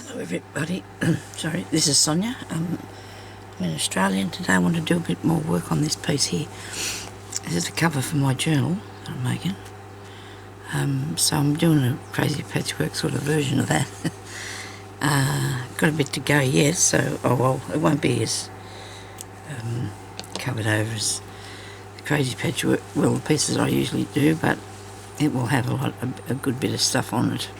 Hello everybody, sorry, this is Sonia. I'm in Australia and today I want to do a bit more work on this piece here. This is the cover for my journal that I'm making. So I'm doing a crazy patchwork sort of version of that. Got a bit to go yet, so it won't be as covered over as the crazy patchwork, well, the pieces I usually do, but it will have a good bit of stuff on it.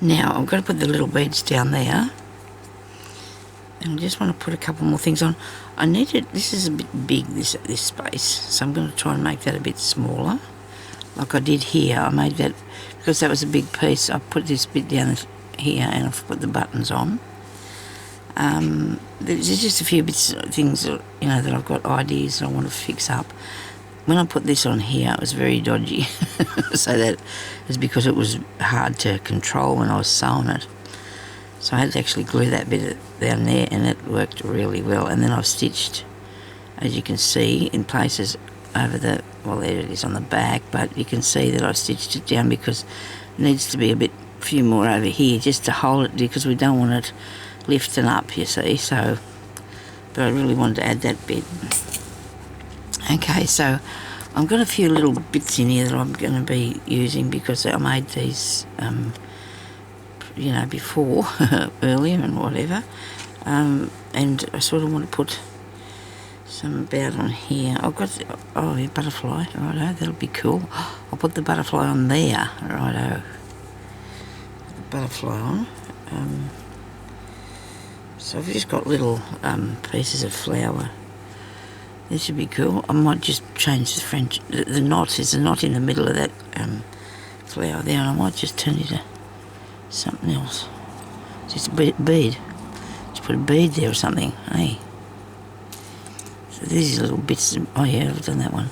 Now I'm going to put the little beads down there, and I just want to put a couple more things on. I need it. This is a bit big, this space, so I'm going to try and make that a bit smaller, like I did here. I made that because that was a big piece. I put this bit down here, and I've put the buttons on. There's just a few bits, things that, that I've got ideas that I want to fix up. When I put this on here, it was very dodgy. So that is because it was hard to control when I was sewing it. So I had to actually glue that bit down there, and it worked really well. And then I've stitched, as you can see, in places over the, well, there it is on the back, but you can see that I've stitched it down because it needs to be few more over here just to hold it, because we don't want it lifting up, you see. So, but I really wanted to add that bit. Okay, so I've got a few little bits in here that I'm going to be using because I made these, before, earlier and whatever. And I sort of want to put some about on here. I've got, butterfly, righto, that'll be cool. I'll put the butterfly on there, righto. Put the butterfly on. So I've just got little pieces of flower. This should be cool. I might just change the French. The knot, there's a knot in the middle of that flower there, and I might just turn it to something else. Just a bead. Just put a bead there or something, hey. So these are little bits. Oh yeah, I've done that one.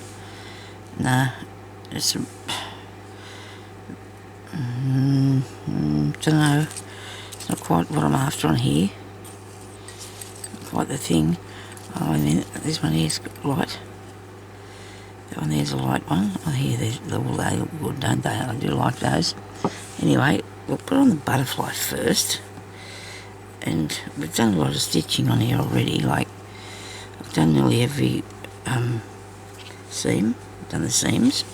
Nah, it's a... don't know. It's not quite what I'm after on here. Not quite the thing. Oh, and then this one here's light. That one there's a light one. Oh, here, they look good, don't they? I do like those. Anyway, we'll put on the butterfly first. And we've done a lot of stitching on here already. Like, I've done nearly every seam. I've done the seams.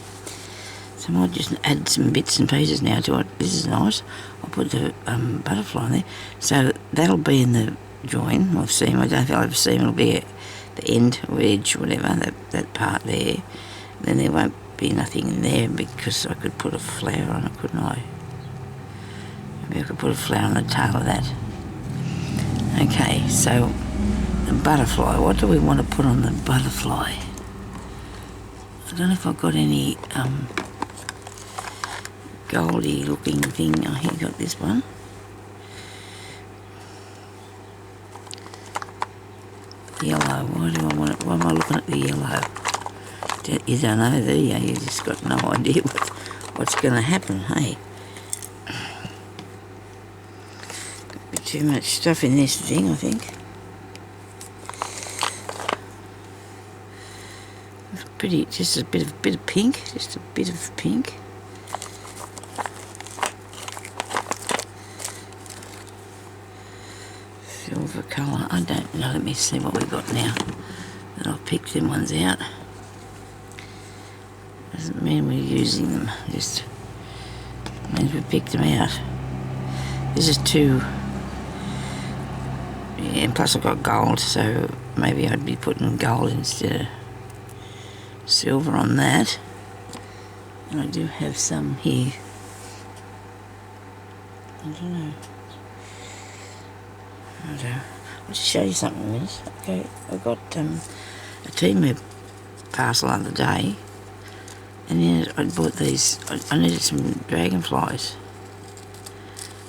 So I might just add some bits and pieces now to it. This is nice. I'll put the butterfly in there. So that'll be in the join or seam. I don't think I'll have a seam. It'll be at the end or edge, whatever, that part there. Then there won't be nothing in there because I could put a flower on it, couldn't I? Maybe I could put a flower on the tail of that. Okay, so the butterfly. What do we want to put on the butterfly? I don't know if I've got any goldy looking thing. Oh, here, got this one. Yellow. Why do I want it? Why am I looking at the yellow? You don't know, do you? You just got no idea what's going to happen, hey? Got a bit too much stuff in this thing, I think. It's pretty. Just a bit of pink. Just a bit of pink. Silver colour. I don't know. Let me see what we've got now. That I've picked them ones out. Doesn't mean we're using them. Just means we picked them out. This is too. Yeah, and plus I've got gold, so maybe I'd be putting gold instead of silver on that. And I do have some here. I don't know. I'll just show you something in this. Okay, I got a Temu parcel the other day, and then I bought these. I needed some dragonflies,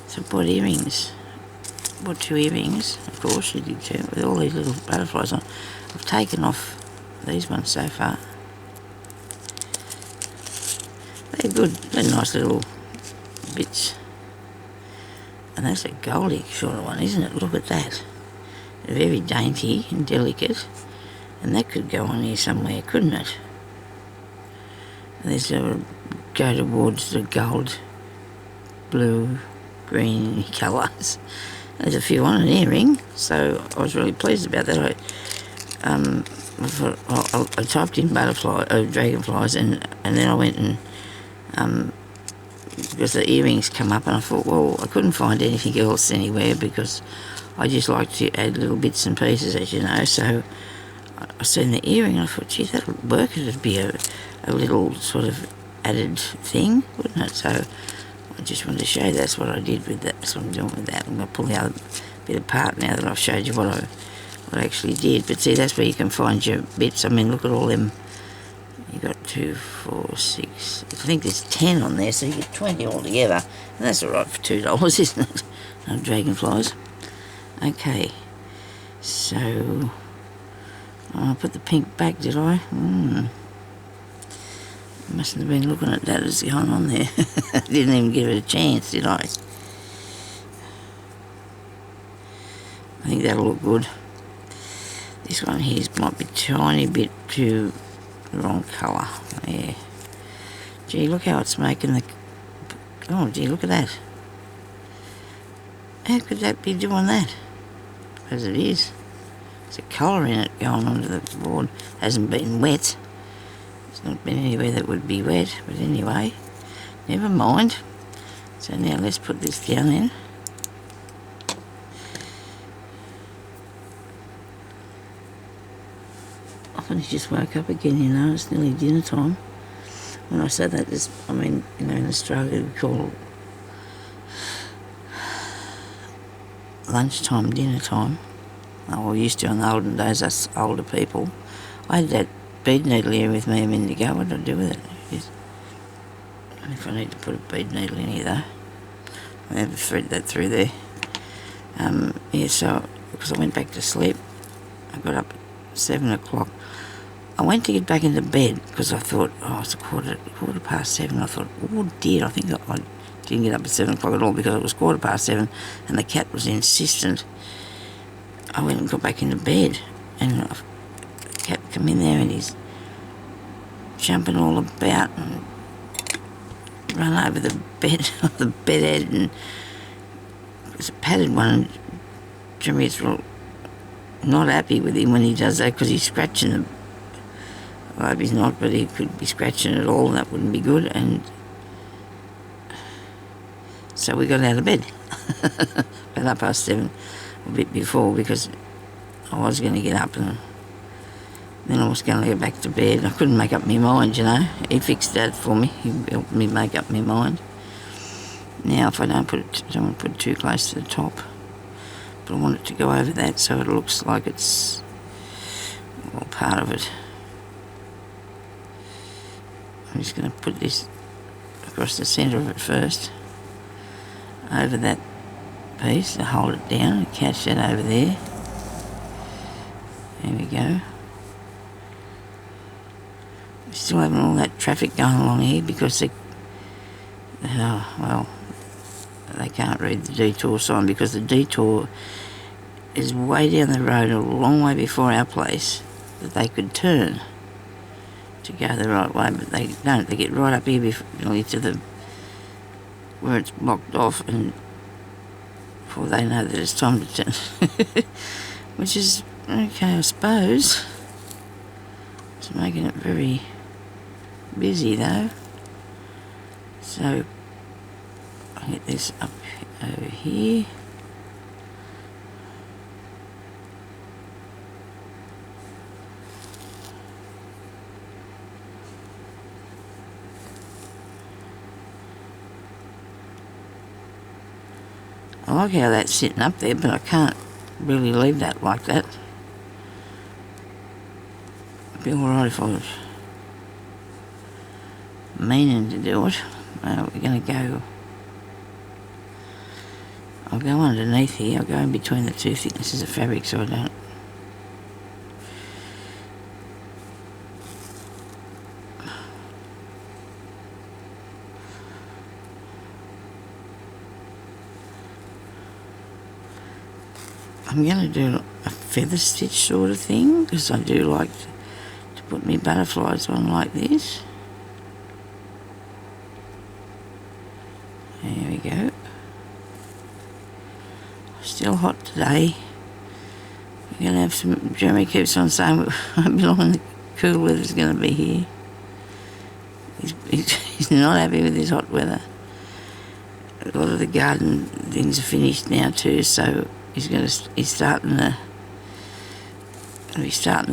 so I bought earrings. I bought 2 earrings, of course, you did too, with all these little butterflies on. I've taken off these ones so far. They're good, they're nice little bits. And that's a goldy sort of one, isn't it? Look at that. They're very dainty and delicate. And that could go on here somewhere, couldn't it? And this will go towards the gold, blue, greeny colours. There's a few on an earring, so I was really pleased about that. I typed in dragonflies, and then I went and because the earrings come up, and I thought, well, I couldn't find anything else anywhere because I just like to add little bits and pieces, as you know. So I seen the earring, and I thought, gee, that'll work. It'd be a little sort of added thing, wouldn't it? So I just wanted to show you that's what I did with that. That's what I'm doing with that. I'm going to pull the other bit apart now that I've showed you what I actually did. But see, that's where you can find your bits. I mean, look at all them. You got 2, 4, 6. I think there's 10 on there, so you get 20 altogether. And that's all right for $2, isn't it? No dragonflies. Okay. So I put the pink back, did I? Mustn't have been looking at that as going on there. Didn't even give it a chance, did I? I think that'll look good. This one here might be a tiny bit too the wrong colour. Yeah. Gee, look how it's making the... Oh, gee, look at that. How could that be doing that? As it is. There's a colour in it going onto the board. Hasn't been wet. It's not been anywhere that would be wet. But anyway, never mind. So now let's put this down in. I only just woke up again, you know, it's nearly dinner time. When I say that, I mean, you know, in Australia we call lunchtime dinner time. Oh, we used to in the olden days, us older people. I had that bead needle here with me a minute ago. What did I do with it? I don't know if I need to put a bead needle in here though. I have to thread that through there. Yeah, so, because I went back to sleep, I got up at 7 o'clock. I went to get back into bed because I thought, oh, it's a quarter past 7. I thought, oh dear, I think I didn't get up at 7 o'clock at all because it was 7:15 and the cat was insistent. I went and got back into bed, and the cat come in there and he's jumping all about and run over the bed, the bed head, and it's a padded one. And Jimmy is not happy with him when he does that because he's scratching the... I hope he's not, but he could be scratching it all, and that wouldn't be good. And so we got out of bed about 7:30, a bit before, because I was going to get up and then I was going to go back to bed. I couldn't make up my mind, you know. He fixed that for me. He helped me make up my mind. Now, if I don't want to put it too close to the top, but I want it to go over that so it looks like it's well, part of it. I'm just going to put this across the centre of it first, over that piece, to hold it down and catch that over there. There we go. We're still having all that traffic going along here because they can't read the detour sign, because the detour is way down the road, a long way before our place, that they could turn to go the right way, but they don't. They get right up here nearly to the where it's blocked off, and before they know that it's time to turn. Which is okay, I suppose. It's making it very busy though. So I'll get this up over here. I like how that's sitting up there, but I can't really leave that like that. It'd be alright if I was meaning to do it. We're going to go... I'll go underneath here. I'll go in between the two thicknesses of fabric so I don't... I'm going to do a feather stitch sort of thing, because I do like to put my butterflies on like this. There we go. still hot today. We're going to have some... Jeremy keeps on saying we won't be long and the cool weather's going to be here. He's not happy with this hot weather. A lot of the garden things are finished now too, so he's starting the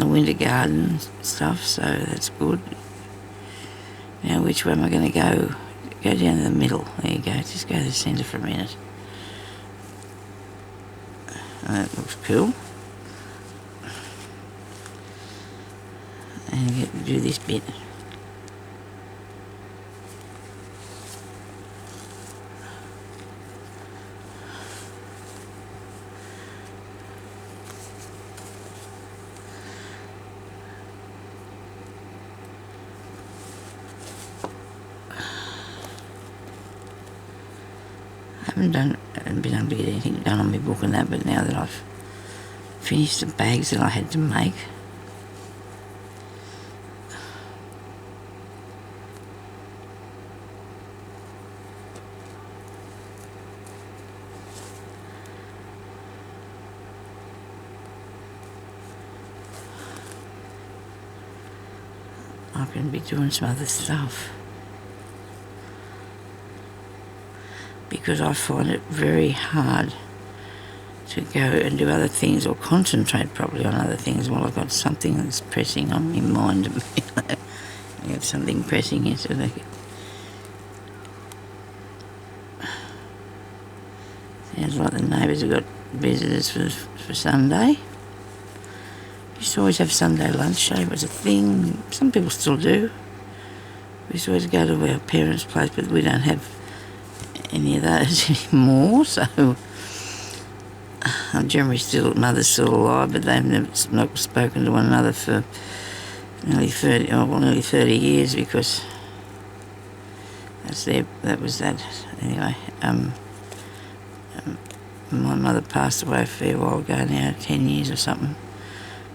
winter garden stuff, so that's good. Now which way am I going to go? Go down to the middle. There you go. Just go to the centre for a minute. That looks cool. And do this bit. I haven't been able to get anything done on my book and that, but now that I've finished the bags that I had to make, I can be doing some other stuff. Because I find it very hard to go and do other things or concentrate properly on other things while I've got something that's pressing on my mind. I have something pressing here, so they sounds like the neighbours have got visitors for Sunday. Used to always have Sunday lunch, it was a thing. Some people still do. We used to always go to our parents' place, but we don't have any of those anymore, so mother's still alive, but they've never not spoken to one another for nearly 30 years, because that was that. Anyway, my mother passed away a fair while ago now, 10 years or something.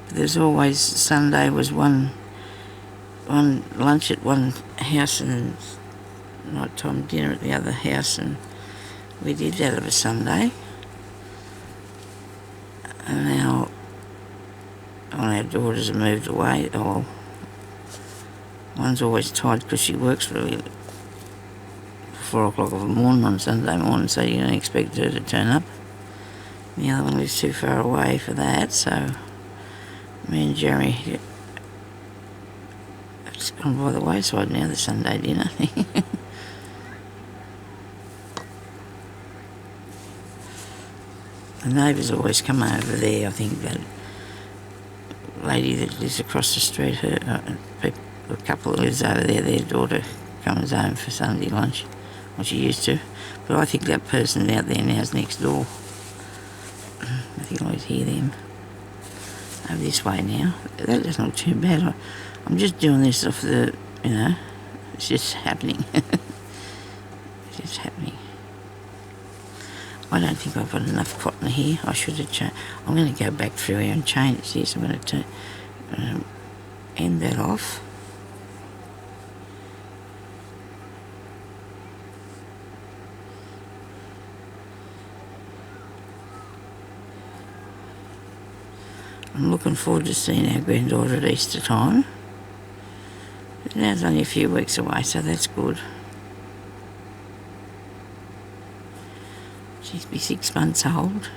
But there's always, Sunday was one lunch at one house and night-time dinner at the other house, and we did that of a Sunday. And now all our daughters have moved away. One's always tired because she works really 4 o'clock of the morning on Sunday morning, so you don't expect her to turn up. The other one lives too far away for that, so me and Jerry, it's gone by the wayside now, the Sunday dinner. The neighbours always come over there. I think that lady that lives across the street, a couple that lives over there, their daughter comes home for Sunday lunch. Well, she used to. But I think that person out there now is next door. I think I always hear them over this way now. That's not too bad. I'm just doing this off the, it's just happening. It's just happening. I don't think I've got enough cotton here. I should have changed. I'm going to go back through here and change this. I'm going to end that off. I'm looking forward to seeing our granddaughter at Easter time. But now it's only a few weeks away, so that's good. She'll be 6 months old.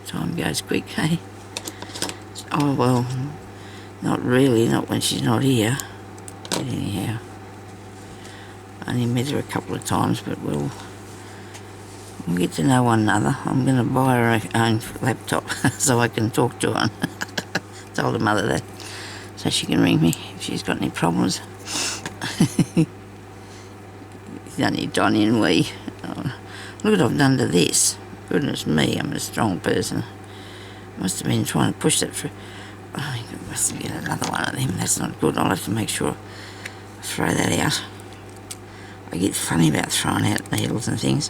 Time goes quick, eh? Oh, well, not really, not when she's not here. But anyhow, I only met her a couple of times, but we'll get to know one another. I'm going to buy her own laptop so I can talk to her on. Told her mother that, so she can ring me if she's got any problems. You don't need Donnie and we. Oh, look what I've done to this. Goodness me, I'm a strong person. Must have been trying to push that through. Oh, I must get another one of them. That's not good. I'll have to make sure I throw that out. I get funny about throwing out needles and things.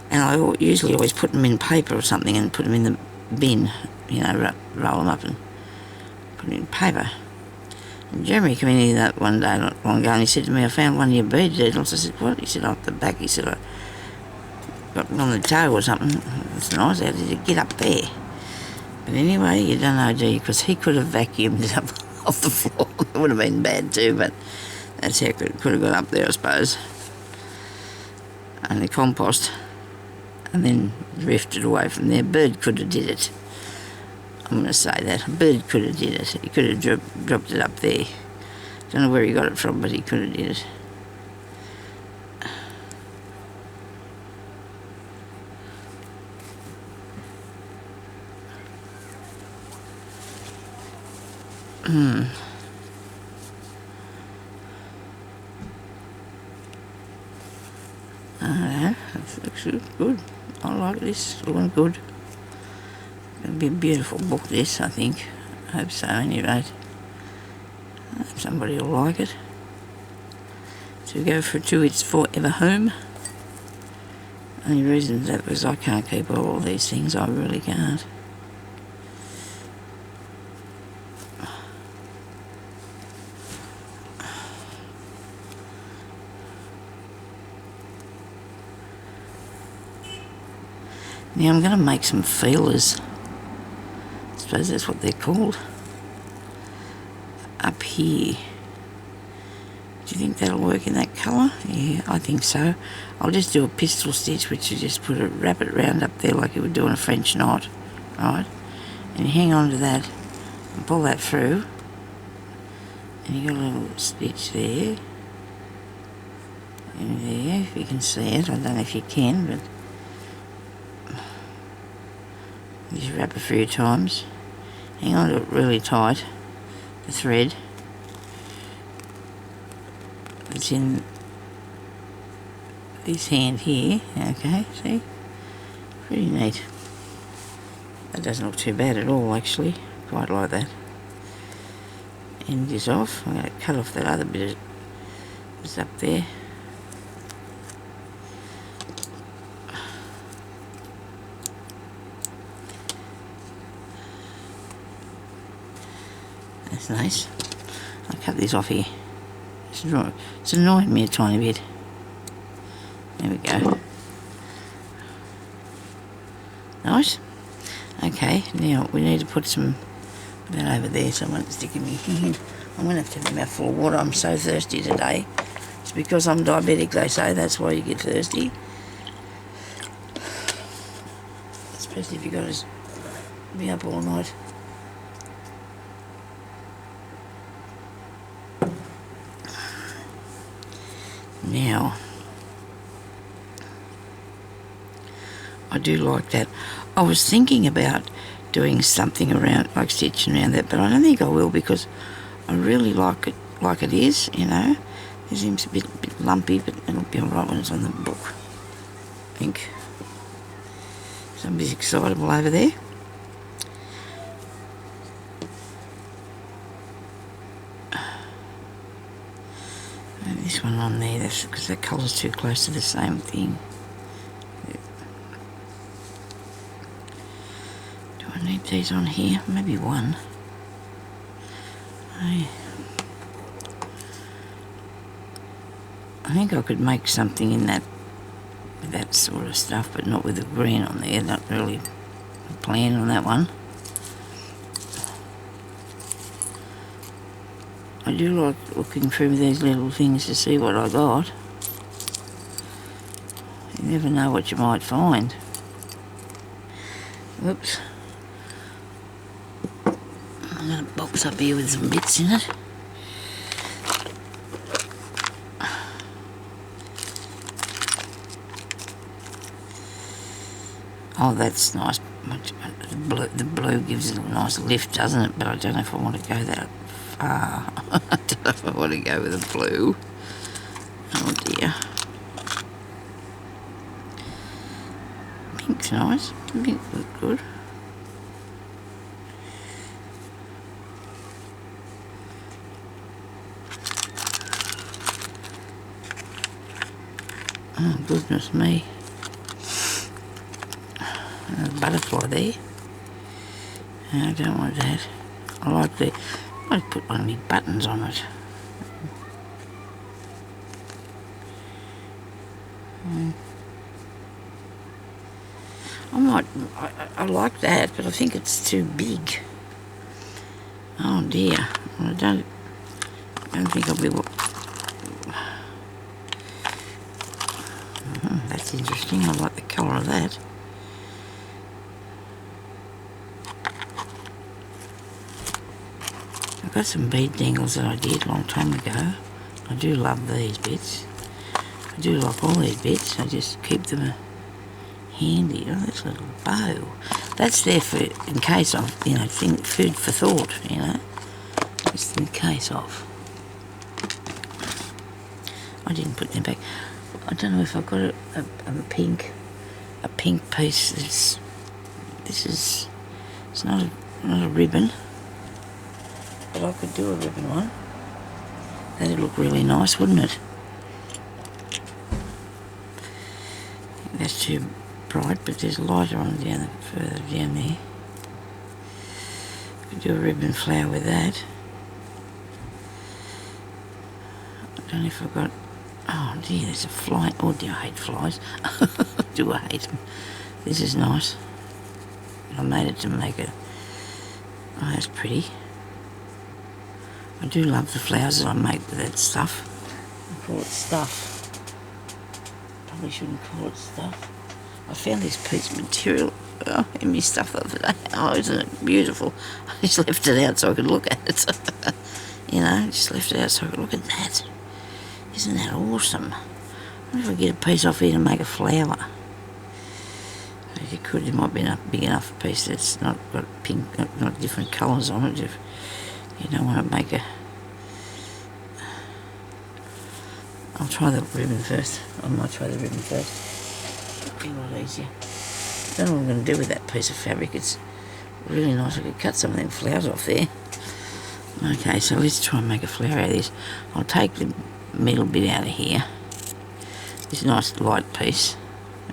And I usually always put them in paper or something and put them in the bin, roll them up and put them in paper. And Jeremy came in here that one day not long ago and he said to me, I found one of your bead needles. I said, what? He said, off the back. He said, got on the toe or something. It's nice. How did it get up there? But anyway, you don't know, do you? Because he could have vacuumed it up off the floor. It would have been bad too, but that's how it could have got up there, I suppose. And the compost, and then drifted away from there. Bird could have did it. I'm going to say that. A bird could have did it. He could have dropped it up there. Don't know where he got it from, but he could have did it. That looks good. I like this. Looking good. It'll be a beautiful book, this, I think. I hope so, anyway. I hope somebody will like it. To go to its forever home. Only reason is that because I can't keep all these things. I really can't. Now I'm going to make some feelers. I suppose that's what they're called. Up here. Do you think that'll work in that colour? Yeah, I think so. I'll just do a pistol stitch, which is just wrap it around up there like you would do in a French knot. Right? And you hang on to that and pull that through. And you got a little stitch there. And there, if you can see it. I don't know if you can, but just wrap it a few times. Hang on to it really tight, the thread. It's in this hand here, okay, see? Pretty neat. That doesn't look too bad at all, actually. Quite like that. End this off. I'm going to cut off that other bit that's up there. That's nice. I'll cut this off here. It's annoying me a tiny bit. There we go. Nice. Okay, now we need to put that over there so I won't stick in my hand. I'm going to have to have a mouthful of water. I'm so thirsty today. It's because I'm diabetic, they say. That's why you get thirsty. Especially if you've got to be up all night. Now, I do like that. I was thinking about doing something around, like stitching around that, but I don't think I will because I really like it is, you know. It seems a bit lumpy, but it'll be alright when it's on the book, I think. Somebody's excitable over there. This one on there, that's because that colour's too close to the same thing. Do I need these on here? Maybe one. I think I could make something in that with that sort of stuff, but not with the green on there. Not really a plan on that one. I do like looking through these little things to see what I got. You never know what you might find. Whoops. I've got a box up here with some bits in it. Oh, that's nice. The blue gives it a nice lift, doesn't it? But I don't know if I want to go that far. I don't know if I want to go with the blue. Oh dear. Pink's nice. Pink looks good. Oh goodness me. There's a butterfly there. I don't want that. I like the... I might put one of my buttons on it. I like that, but I think it's too big. Oh dear, I don't think I'll be... That's interesting, I like the colour of that. I've got some bead dangles that I did a long time ago. I do love these bits. I do like all these bits, I just keep them handy. Oh, this little bow. That's there for, in case of, you know, food for thought, you know. Just in case of. I didn't put them back. I don't know if I've got a pink piece. It's not a ribbon, but I could do a ribbon one. That'd look really nice, wouldn't it? That's too bright, but there's lighter on further down there. Could do a ribbon flower with that. I don't know if I've got... Oh dear, there's a fly. Oh dear, I hate flies. Do I hate them? This is nice. I made it to make it. Oh, that's pretty. I do love the flowers that I make with that stuff. I call it stuff. Probably shouldn't call it stuff. I found this piece of material in my stuff the other day. Oh, isn't it beautiful? I just left it out so I could look at it. You know, just left it out so I could look at that. Isn't that awesome? I wonder if I get a piece off here to make a flower. If you could, it might be a big enough piece that's not got pink, not different colours on it. If you don't want to make a... I'll try the ribbon first. I might try the ribbon first. It'll be a lot easier. I don't know what I'm going to do with that piece of fabric. It's really nice. I could cut some of them flowers off there. Okay, so let's try and make a flower out of this. I'll take the middle bit out of here. This nice light piece.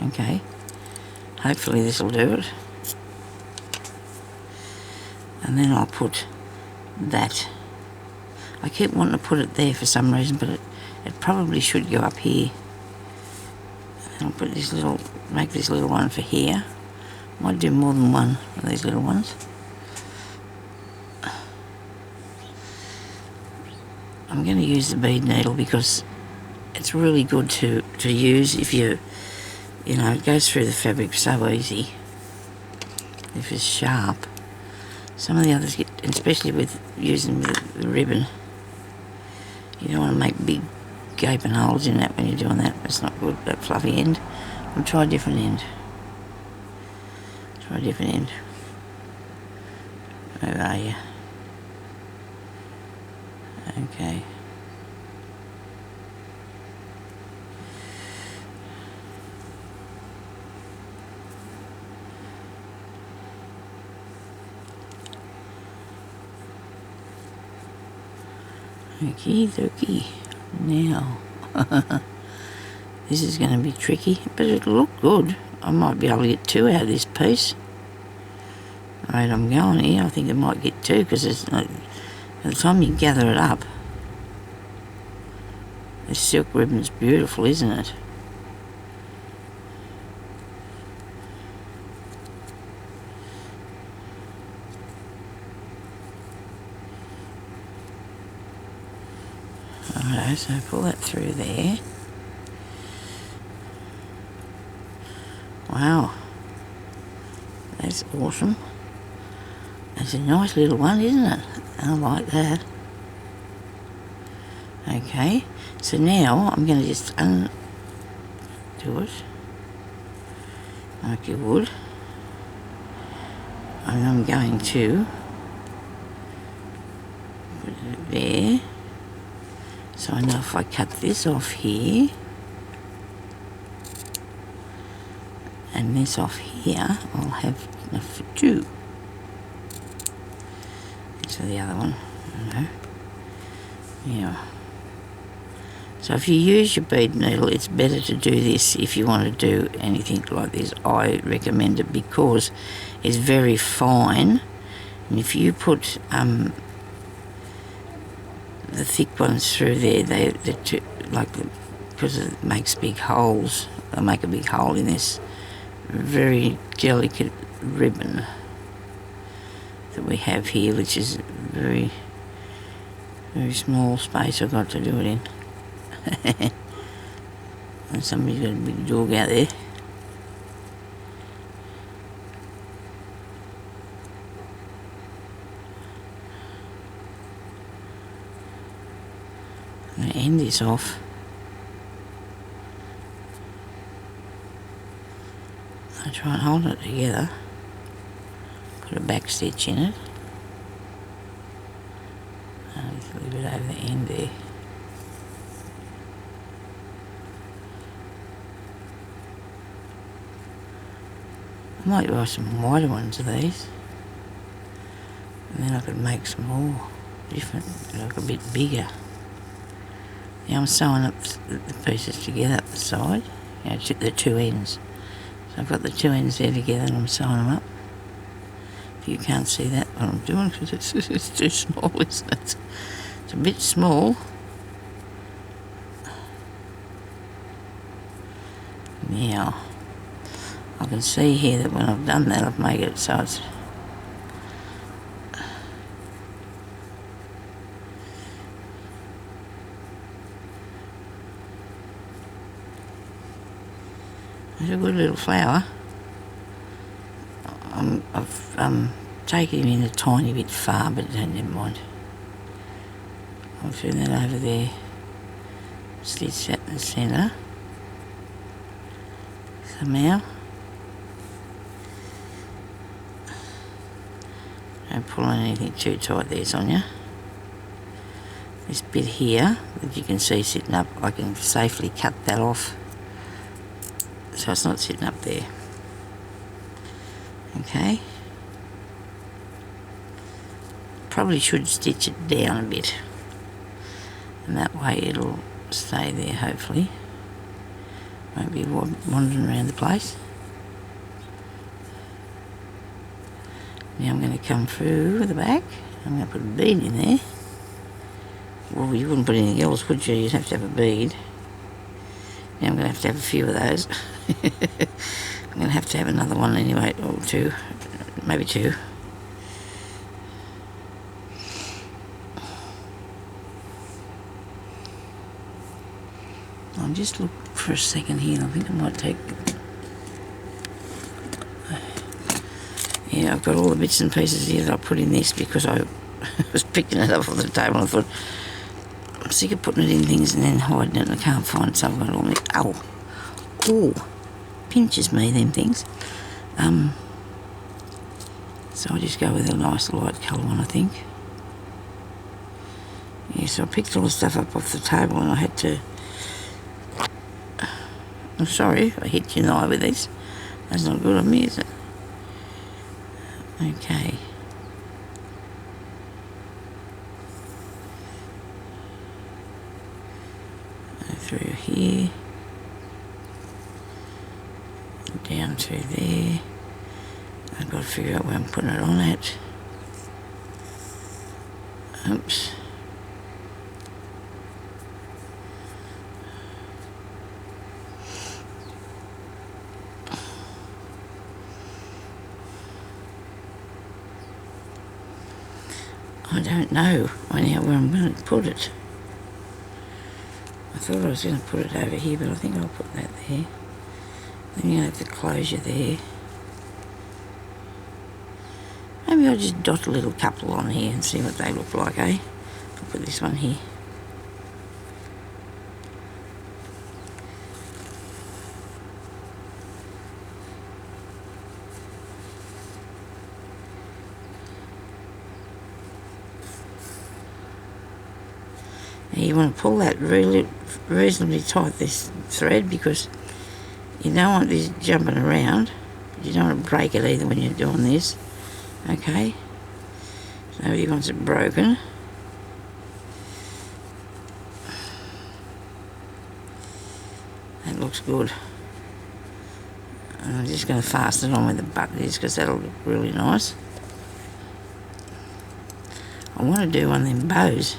Okay. Hopefully this will do it. And then I'll put that. I keep wanting to put it there for some reason, but it probably should go up here. And I'll put this little, make this little one for here. Might do more than one of these little ones. I'm going to use the bead needle because it's really good to use if you know, it goes through the fabric so easy if it's sharp. Some of the others get, especially with using the ribbon, you don't want to make big gaping holes in that when you're doing that. It's not good, that fluffy end. We'll try a different end. Try a different end. Where are you? Okay. Okie dokie. Now, this is going to be tricky, but it'll look good. I might be able to get two out of this piece. Alright, I'm going here. I think I might get two because it's not, by the time you gather it up, this silk ribbon's beautiful, isn't it? Alright, so pull that through there. Wow. That's awesome. That's a nice little one, isn't it? I like that. Okay, so now I'm going to just undo it like you would. And I'm going to put it there. So I know if I cut this off here and this off here, I'll have enough for two. So the other one, I know. Yeah. So if you use your bead needle, it's better to do this if you want to do anything like this. I recommend it because it's very fine. And if you put the thick ones through there, they're too, like, because it makes big holes. They'll make a big hole in this very delicate ribbon that we have here, which is very, very small space I've got to do it in. And somebody's got a big dog out there. I'm going to end this off. I try and hold it together. Put a back stitch in it. And just leave it over the end there. I might buy some wider ones of these. And then I could make some more different, like a bit bigger. Now I'm sewing up the pieces together up the side, you know, the two ends. So I've got the two ends there together and I'm sewing them up. If you can't see that, what I'm doing, because it's too small, isn't it? It's a bit small. Now, I can see here that when I've done that, I've made it so it's it's a good little flower. I've taken him in a tiny bit far, but never mind. I'll turn that over there, stitch that in the centre somehow. Don't pull on anything too tight there, Sonia. This bit here that you can see sitting up, I can safely cut that off so it's not sitting up there. Okay. Probably should stitch it down a bit, and that way it'll stay there, hopefully. Won't be wandering around the place. Now I'm going to come through the back. I'm going to put a bead in there. Well, you wouldn't put anything else, would you? You'd have to have a bead. Now I'm going to have a few of those. I'm going to have another one anyway, or two, maybe two. I'll just look for a second here. I think I might take... Yeah, I've got all the bits and pieces here that I put in this because I was picking it up off the table and I thought, I'm sick of putting it in things and then hiding it and I can't find it, so I've got it all mixed. Ow! Oh! Pinches me, them things. So I'll just go with a nice light colour one, I think. Yeah, so I picked all the stuff up off the table and I had to... I'm sorry, I hit your eye with this. That's not good on me, is it? Okay. Through here. Down through there. I've got to figure out where I'm putting it on at. Oops. I don't know where I'm going to put it. I thought I was going to put it over here, but I think I'll put that there. Then you have the closure there. Maybe I'll just dot a little couple on here and see what they look like, eh? I'll put this one here. Now you want to pull that really reasonably tight, this thread, because you don't want this jumping around. You don't want to break it either when you're doing this. Okay, so nobody wants it broken. That looks good. And I'm just going to fasten it on where the button is because that'll look really nice. I want to do one of them bows.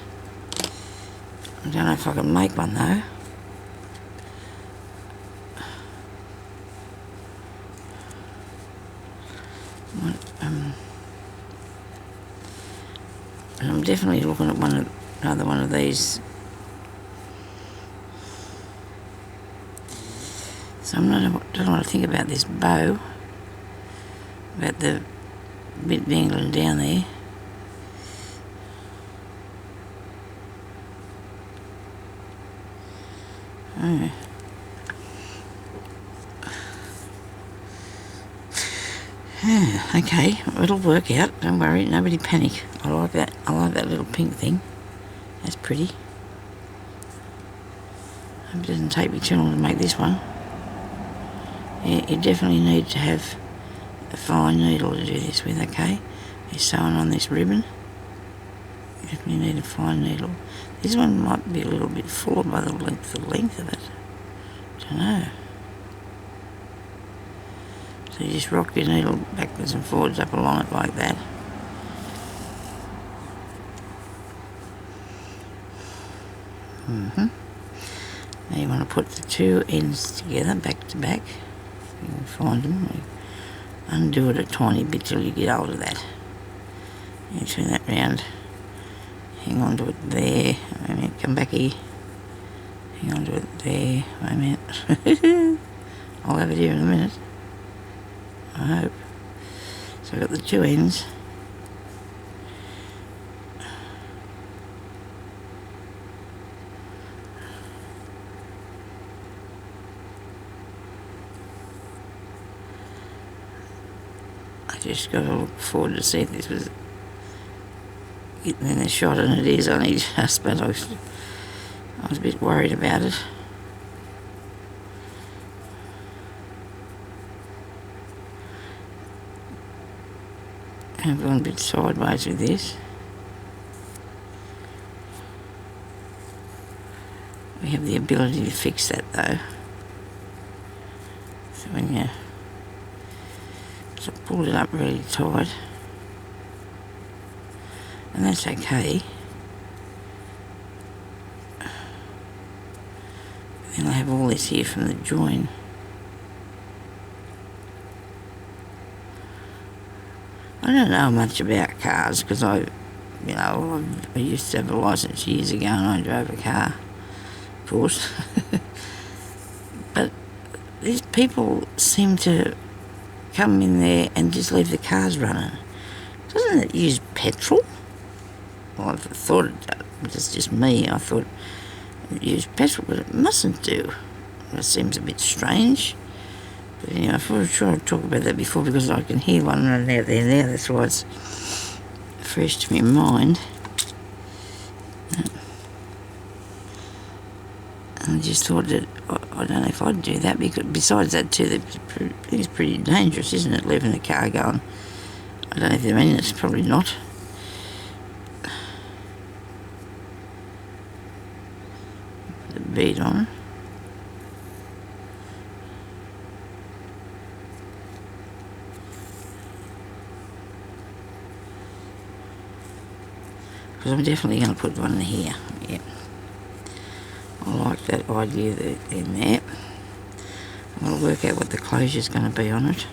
I don't know if I can make one though. And I'm definitely looking at another one of these. So don't know what to think about this bow, about the bit dangling down there. Oh. Okay, it'll work out. Don't worry, nobody panic. I like that. I like that little pink thing. That's pretty. Hope it doesn't take me too long to make this one. Yeah, you definitely need to have a fine needle to do this with, okay? You're sewing on this ribbon. You definitely need a fine needle. This one might be a little bit fuller by the length of it. Don't know. So you just rock your needle backwards and forwards up along it like that. Now you want to put the two ends together, back to back. You can find them. Undo it a tiny bit till you get hold of that. You turn that round. Hang on to it there. Wait a minute, come back here. Hang on to it there. Wait a minute. I'll have it here in a minute. I hope. So I've got the two ends. I just got to look forward to see if this was getting in the shot, and it is only just, but I was a bit worried about it. I've gone a bit sideways with this. We have the ability to fix that though. So when you pull it up really tight, and that's okay. Then I have all this here from the join. I don't know much about cars because I used to have a licence years ago and I drove a car, of course. But these people seem to come in there and just leave the cars running. Doesn't it use petrol? Well, I thought it did, but it's just me. I thought it used petrol, but it mustn't do. It seems a bit strange. But anyway, I thought I'd try to talk about that before because I can hear one running out there now. That's why it's fresh to my mind. And I just thought that I don't know if I'd do that because besides that too, it's pretty dangerous, isn't it, leaving the car going? I don't know if they're in it, it's probably not. Put the bead on. Because I'm definitely going to put one in here. Yep. I like that idea in there. I'm going to work out what the closure is going to be on it.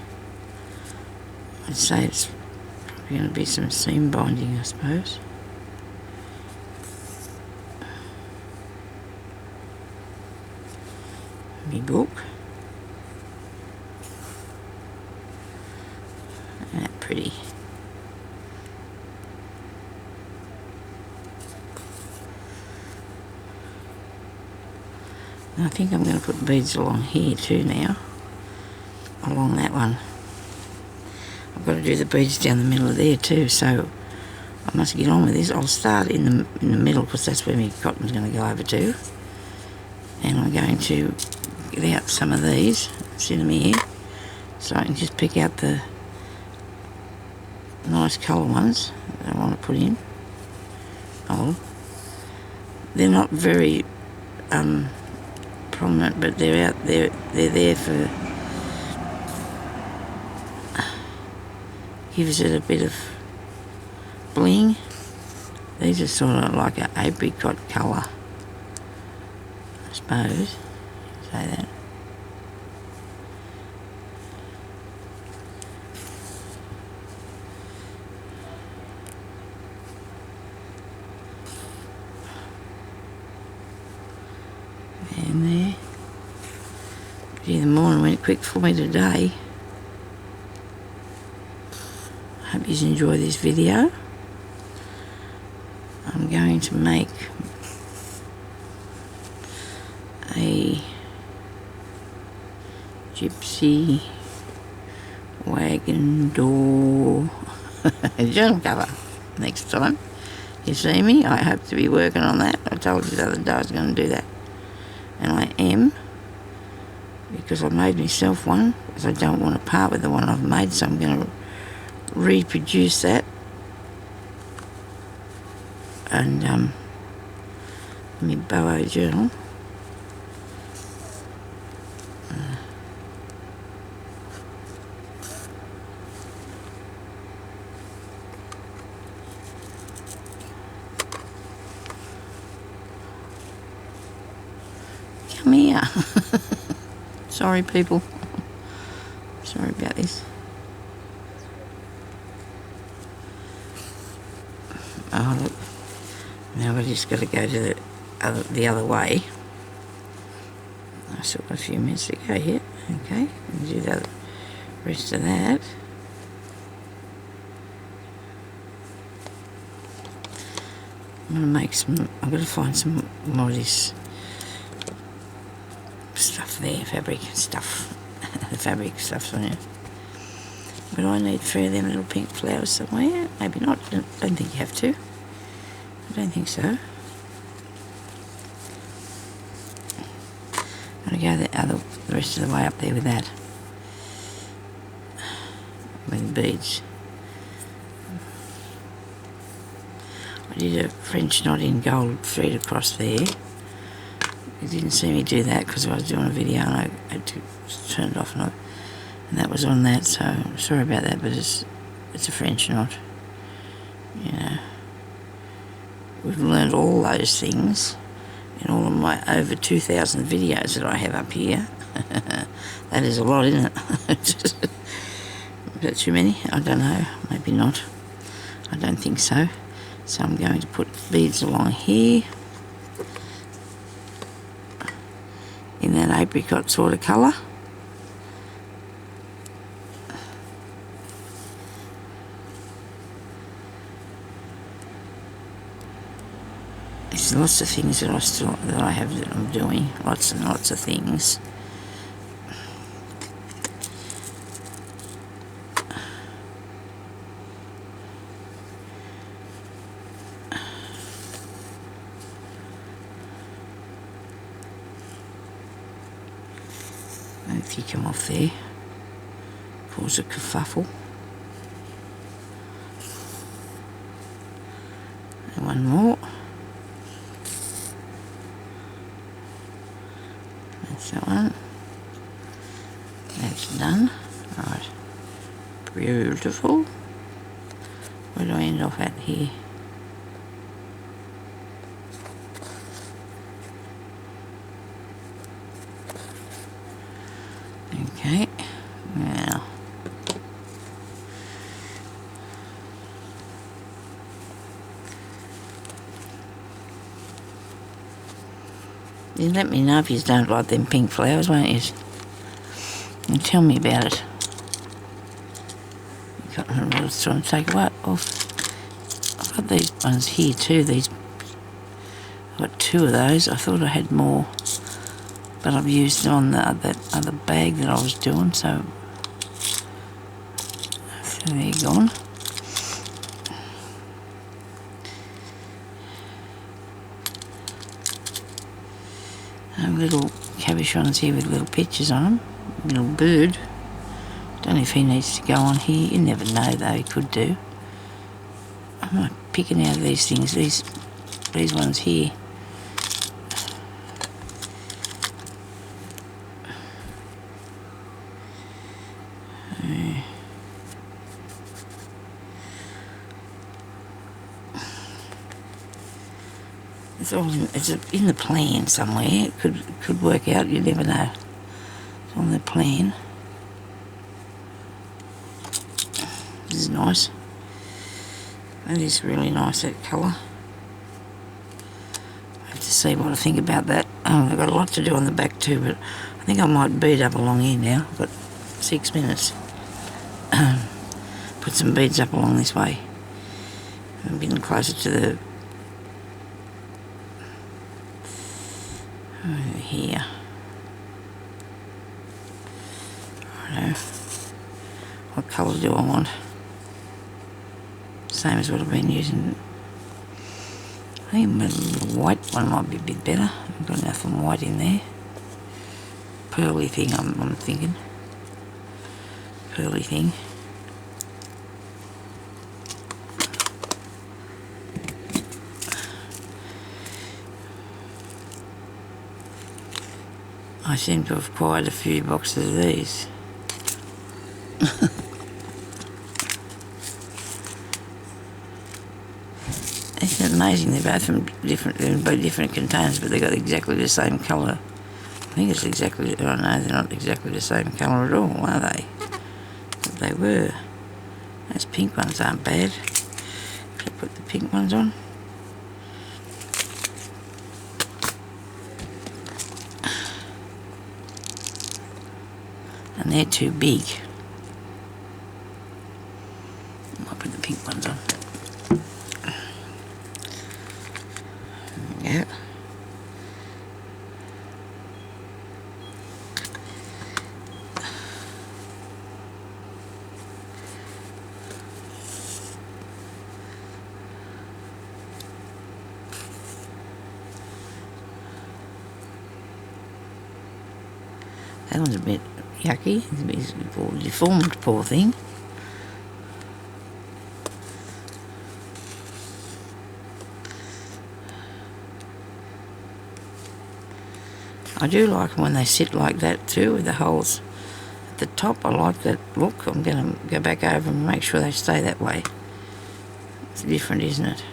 I'd say it's probably going to be some seam binding, I suppose. Me book. Isn't that pretty? And I think I'm going to put beads along here too now, along that one. I've got to do the beads down the middle of there too, so I must get on with this. I'll start in the middle because that's where my cotton's going to go over to. And I'm going to get out some of these, sit them here, so I can just pick out the nice colour ones that I want to put in. Oh, they're not very prominent, but they're out there. They're there for gives it a bit of bling. These are sort of like an apricot colour, I suppose. Say that. The morning went quick for me today. Hope you enjoy this video. I'm going to make a gypsy wagon door journal cover next time you see me. I hope to be working on that. I told you the other day I was going to do that, and I am, because I made myself one, because I don't want to part with the one I've made, so I'm going to reproduce that. And my boho journal. Come here. Sorry, people. Sorry about this. Oh, look. Now we've just got to go to the other way. I've still got a few minutes to go here. Okay, and do the rest of that. I'm going to make some, I've got to find some more of this stuff there, fabric stuff. The fabric stuff's on here. But I need 3 of them little pink flowers somewhere. Maybe not, don't think you have to. I don't think so. I'm going to go the rest of the way up there with that. With the beads. I did a French knot in gold thread across there. You didn't see me do that because I was doing a video and I had to turn it off, and that was on that, so sorry about that, but it's a French knot. You know, we've learned all those things in all of my over 2,000 videos that I have up here. That is a lot, isn't it? Is that too many? I don't know, maybe not. I don't think so. So I'm going to put beads along here in that apricot sort of colour. There's lots of things that I have that I'm doing, lots and lots of things. If you come off there, cause a kerfuffle. And one more. That's that one. That's done. Right. Beautiful. Where do I end off at here? Okay, now you let me know if you don't like them pink flowers, won't you? And tell me about it. I can't remember what I was trying to take what off. I've got these ones here too. I've got 2 of those. I thought I had more, but I've used it on that other bag that I was doing, so they're gone. Little cabochons here with little pictures on them. Little bird. Don't know if he needs to go on here. You never know though, he could do. I'm not picking out these things, these ones here. It's in the plan somewhere. It could work out. You never know. It's on the plan. This is nice. That is really nice, that colour. I have to see what I think about that. I've got a lot to do on the back too, but I think I might bead up along here now. I've got 6 minutes. Put some beads up along this way. I'm getting closer to the... over here. Righto. What colour do I want? Same as what I've been using. I think my white one might be a bit better. I've got enough of white in there. Pearly thing, I'm thinking. Pearly thing. I seem to have acquired a few boxes of these. Isn't it amazing? They're both from different containers, but they've got exactly the same colour. I think it's exactly... oh no, they're not exactly the same colour at all, are they? But they were. Those pink ones aren't bad. Should I put the pink ones on? And they're too big. I'll put the pink ones on. Yeah. That one's a bit yucky. It's all deformed, poor thing. I do like them when they sit like that too, with the holes at the top. I like that look. I'm going to go back over and make sure they stay that way. It's different, isn't it?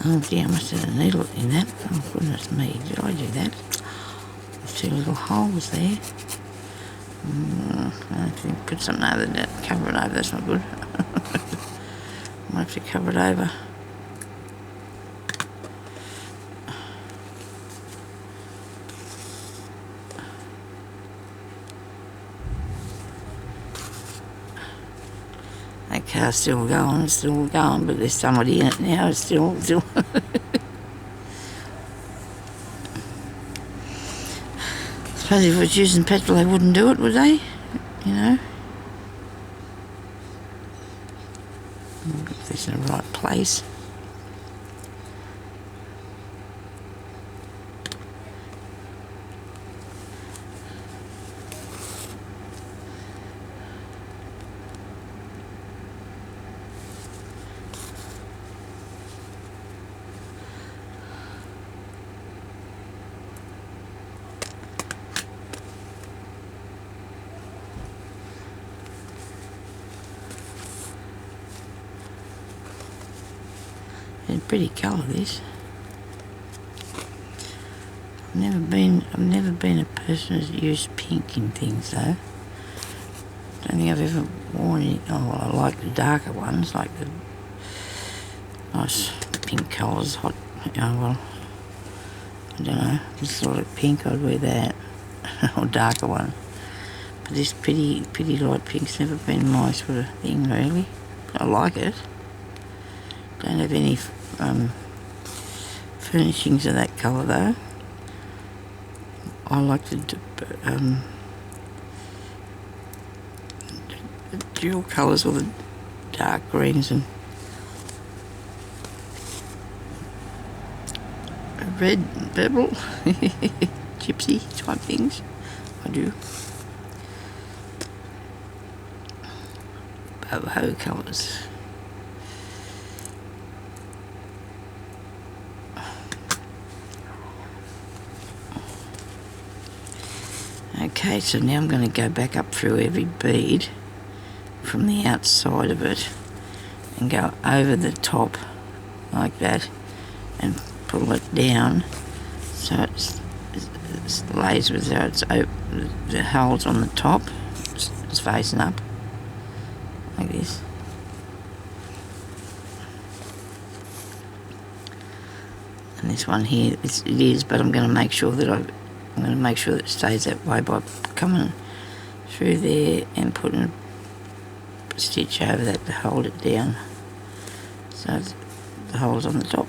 Oh dear, I must have a needle in that. Oh goodness me, did I do that? There's 2 little holes there. I have to put something over that, cover it over, that's not good. Might have to cover it over. That car's still going, but there's somebody in it now. It's still. I suppose if it was using petrol, they wouldn't do it, would they? You know. If it's in the right place. It's a pretty colour, this. I've never been a person who's used pink in things though. Don't think I've ever worn any. Oh, well, I like the darker ones, like the nice pink colours. Hot. Oh well, I don't know. This sort of pink, I'd wear that, or darker one. But this pretty light pink's never been my sort of thing, really. I like it. Don't have any furnishings of that colour though. I like the dual colours, or the dark greens and red purple, gypsy type things. I do. Boho colours. Okay, so now I'm going to go back up through every bead from the outside of it and go over the top like that, and pull it down so it lays with the holes on the top. It's facing up like this. And this one here, it is, but I'm going to make sure that it stays that way by coming through there and putting a stitch over that to hold it down. So the hole's on the top.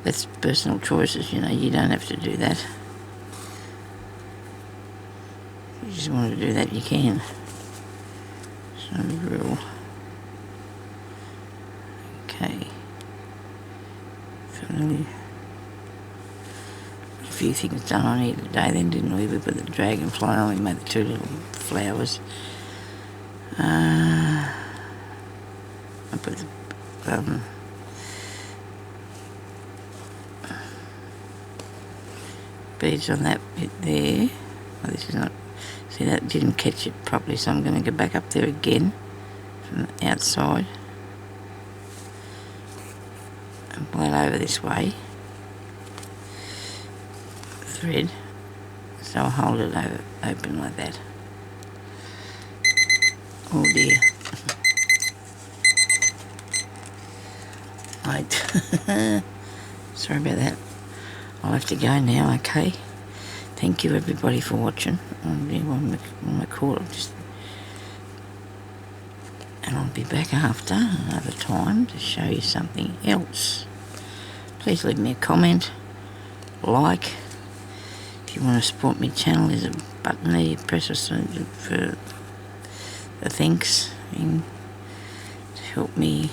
That's personal choices, you know, you don't have to do that. If you just want to do that, you can. It's not a rule. Okay. Finally. A few things done on here today then, didn't we? We put the dragonfly on, we made the two little flowers. I put the beads on that bit there. Oh, this is not, see, that didn't catch it properly, so I'm going to go back up there again from the outside and pull it over this way, thread, so I'll hold it open like that. Oh dear. Right. Sorry about that. I'll have to go now, okay? Thank you everybody for watching. On my court, and I'll be back after another time to show you something else. Please leave me a comment, like. If you want to support my channel, there's a button there you press for the thanks thing to help me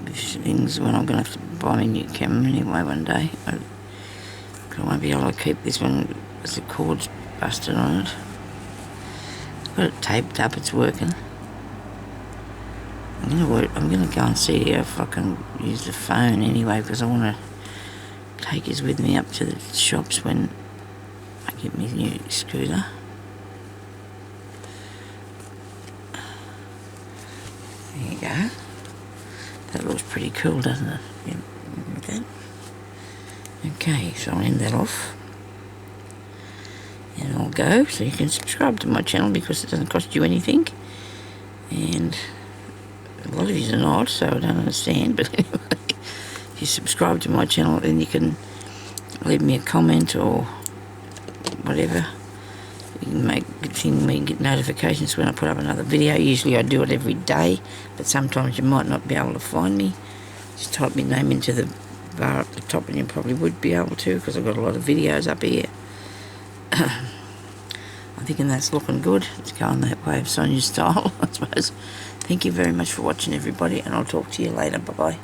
with things when I'm going to have to buy me a new camera anyway one day. I won't be able to keep this one as the cord's busted on it. I've got it taped up, it's working. I'm going to go and see if I can use the phone anyway, because I want to take his with me up to the shops when I get my new scooter. There you go. That looks pretty cool, doesn't it? Yeah, okay. Okay, so I'll end that off. And I'll go, so you can subscribe to my channel because it doesn't cost you anything. And a lot of you are not, so I don't understand. But anyway, if you subscribe to my channel, then you can leave me a comment or whatever. You can get notifications when I put up another video. Usually I do it every day, but sometimes you might not be able to find me. Just type my name into the bar at the top and you probably would be able to, because I've got a lot of videos up here. I'm thinking that's looking good. It's going that way of Sonia's style, I suppose. Thank you very much for watching, everybody, and I'll talk to you later. Bye-bye.